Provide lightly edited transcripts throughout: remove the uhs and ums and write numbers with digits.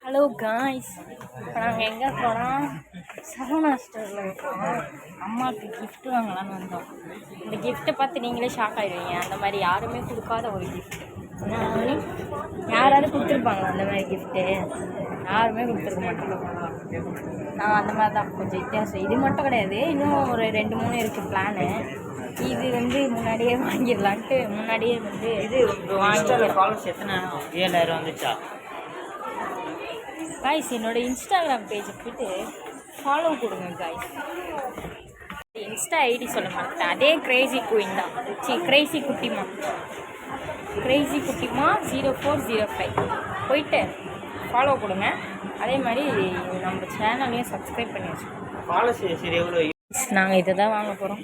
Hello guys, இப்போ நாங்கள் எங்கே இருக்கோம்னா சரவணா ஸ்டோரில் இருக்கோம். அம்மாவுக்கு கிஃப்ட் வாங்கலான்னு வந்தோம். இந்த கிஃப்ட்டை பார்த்து நீங்களே ஷாக் ஆகிடுவீங்க. அந்த மாதிரி யாருமே கொடுக்காத ஒரு கிஃப்ட். யாராவது கொடுத்துருப்பாங்களா அந்த மாதிரி கிஃப்ட்டு? யாருமே கொடுத்துருக்க மாட்டோம். நான் அந்த மாதிரி தான் கொஞ்சம் வித்தியாசம். இது மட்டும் கிடையாது, இன்னும் ஒரு 2-3 இருக்குது பிளானு. இது முன்னாடியே வாங்கிடலான்ட்டு முன்னாடியே இது ஃபாலோவர்ஸ் எத்தனை 7000 வந்துச்சா காய்ஸ்? என்னோடய இன்ஸ்டாகிராம் பேஜை போய்ட்டு ஃபாலோ கொடுங்க காய்ஸ். இன்ஸ்டா ஐடி சொல்ல மாட்டேன், அதே கிரேசி குயின் தான். கிரேசி குட்டிமா 0405 போயிட்டு ஃபாலோ கொடுங்க. அதே மாதிரி நம்ம சேனலையும் சப்ஸ்கிரைப் பண்ணி வச்சுக்கோங்க. நாங்கள் இதை தான் வாங்க போகிறோம்.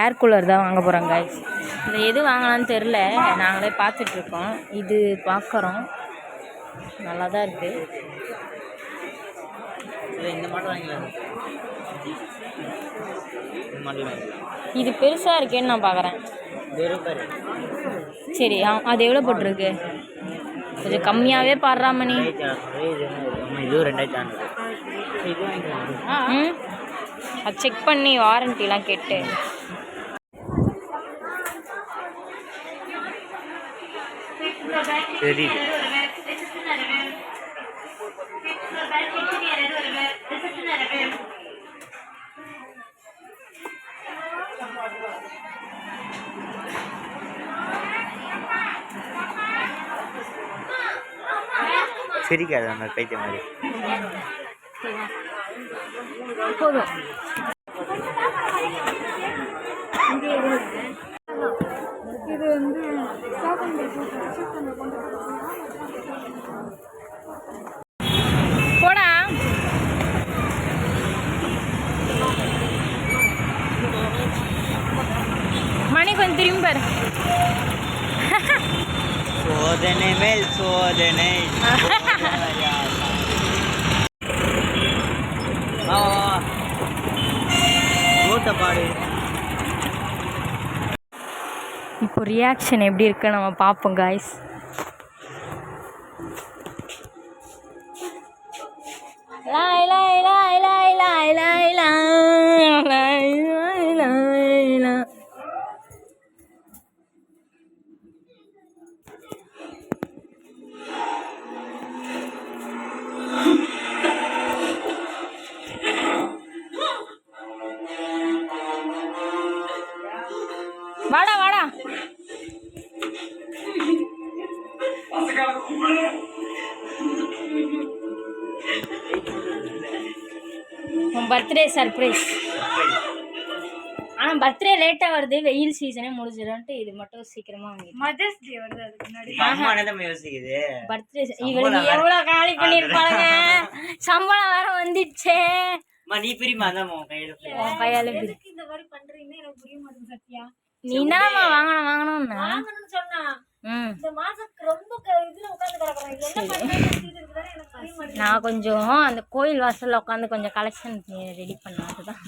ஏர் கூலர் தான் வாங்க போகிறோம் காய்ஸ். இதில் எது வாங்கலான்னு தெரில, நாங்களே பார்த்துட்ருக்கோம். இது பார்க்குறோம், நல்லா தான் இருக்குது. இந்த மாடல் வாங்கிக்கலாம். இது பெருசாக இருக்கேன்னு நான் பார்க்குறேன். சரி, அது எவ்வளோ போட்டிருக்கு? கொஞ்சம் கம்மியாகவே பாடுறா மணி. அது செக் பண்ணி வாரண்டிலாம் கேட்டு சரி. சரிக்காது அந்த பைத்திய மாதிரி போதும். இது போடா. மணி கொஞ்சம் திரும்பி பாரு. சோதனை மேல் சோதனை. பாடு. இப்போ ரியாக்ஷன் எப்படி இருக்கு நம்ம பார்ப்போம் காய்ஸ். வாடா வாடா. உன் பர்த்டே சர்ப்ரைஸ். ஆனால் பர்த்டே லேட்டாக வருது, வெயில் சீசனே முடிஞ்சிடும்ட்டு இது மட்டும் சீக்கிரமா வாங்கி. மதர்ஸ் டே வருது, அதுக்கு முன்னாடி பர்த்டே. இவளுக்கு எவ்வளோ காலி பண்ணியிருப்பாங்க. சம்பளம் வேற வந்துடுச்சே. நீ பிரிமா கையால இந்த மாதிரி பண்றீங்கன்னா எனக்கு புரிய மாட்டேங்குது சத்யா. நீ என்னமா வாங்கணும்னா சொன்னா இந்த மாசத்துக்கு ரொம்ப இதுல உட்கார்ந்து கிடக்குறேன். நான் கொஞ்சம் அந்த கோயில் வாசல்ல உட்காந்து கொஞ்சம் கலெக்ஷன் ரெடி பண்ணேன். அதுதான்.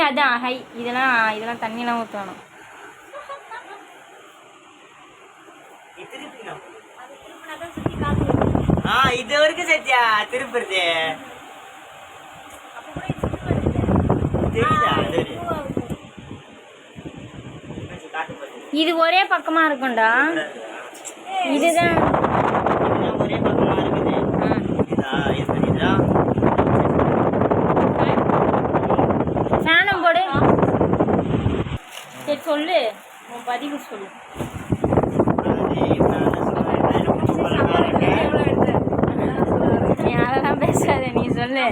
அதான் ஹை. இதெல்லாம் தண்ணியெல்லாம் ஊற்றணும். இது வரைக்கும் சத்யா திருப்பி இது ஒரே பக்கமா இருக்கும்டா. இதுதான் ஒரே பக்கமா இருக்குது. ஃபேனும் போடு. சரி சொல்லு, உன் பதிவு சொல்லு. நீ அதெல்லாம் பேசாத, நீ சொல்லு.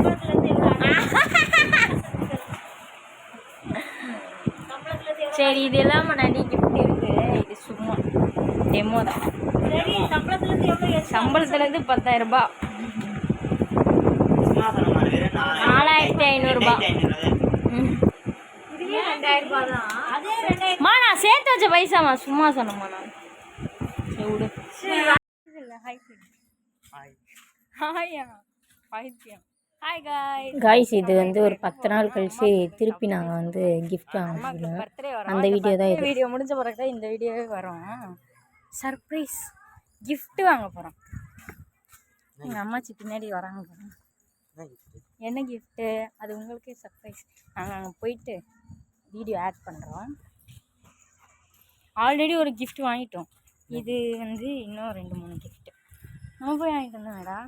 சரி, இது எல்லாம் நடி கிஃப்ட் இருக்கு. இது சும்மா டெமோ தான். சம்பளத்துலேருந்து 10,000 ரூபாய். 4500 ரூபாய். நான் சேர்த்து வச்ச பைசாமா, சும்மா சொன்னம்மா நான். விடு. ஹாயா பைத்தியம். Hi guys. காய்ஸ் இது வந்து ஒரு 10 நாள் கழிச்சு திருப்பி நாங்கள் வந்து கிஃப்ட் அம்மாவுக்கு வாங்கிருக்கோம். பர்த்டே வரும். அந்த வீடியோ தான் இது. வீடியோ முடிஞ்ச பிறகு தான் இந்த வீடியோவே வரும். சர்ப்ரைஸ் gift வாங்க போகிறோம். எங்கள் அம்மாச்சி பின்னாடி வராங்க. என்ன கிஃப்ட்டு அது உங்களுக்கே சர்ப்ரைஸ். நாங்கள் அங்கே போயிட்டு வீடியோ ஆட் பண்ணுறோம். ஆல்ரெடி ஒரு gift வாங்கிட்டோம். இது வந்து இன்னும் 2-3 கிஃப்ட்டு நம்ம போய் வாங்கிட்டு வந்தோம்டா.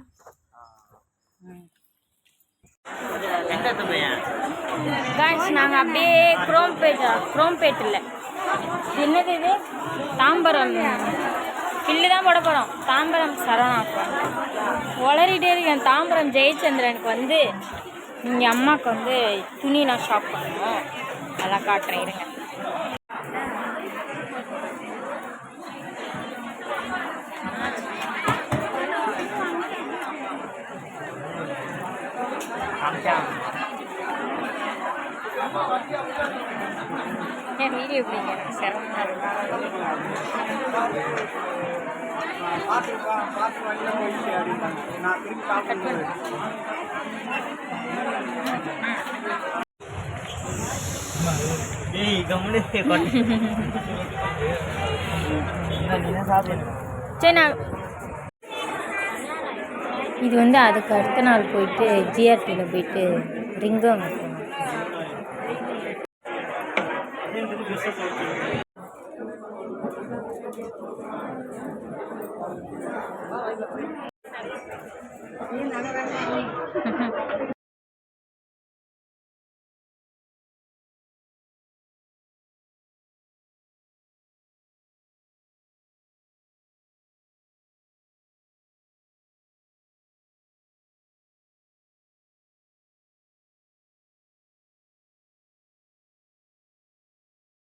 காய்ஸ் நாங்கள் அப்படியே குரோம்பேட் இல்லை என்னது இது தாம்பரம் பில்லு தான் போட போகிறோம். தாம்பரம் சரவணா உளறிட்டே இருக்கேன். தாம்பரம் ஜெயச்சந்திரனுக்கு வந்து இங்கே அம்மாவுக்கு வந்து துணி நான் ஷாப் பண்ணணும். அதெல்லாம் காட்டுறேன் இருங்க. என் வீடியோ பிடிங்க சிரமமாக சரி நான் இது வந்து அதுக்கு அடுத்த நாள் போயிட்டு ஜிஆர்டியில் போயிட்டு ரிங்கம்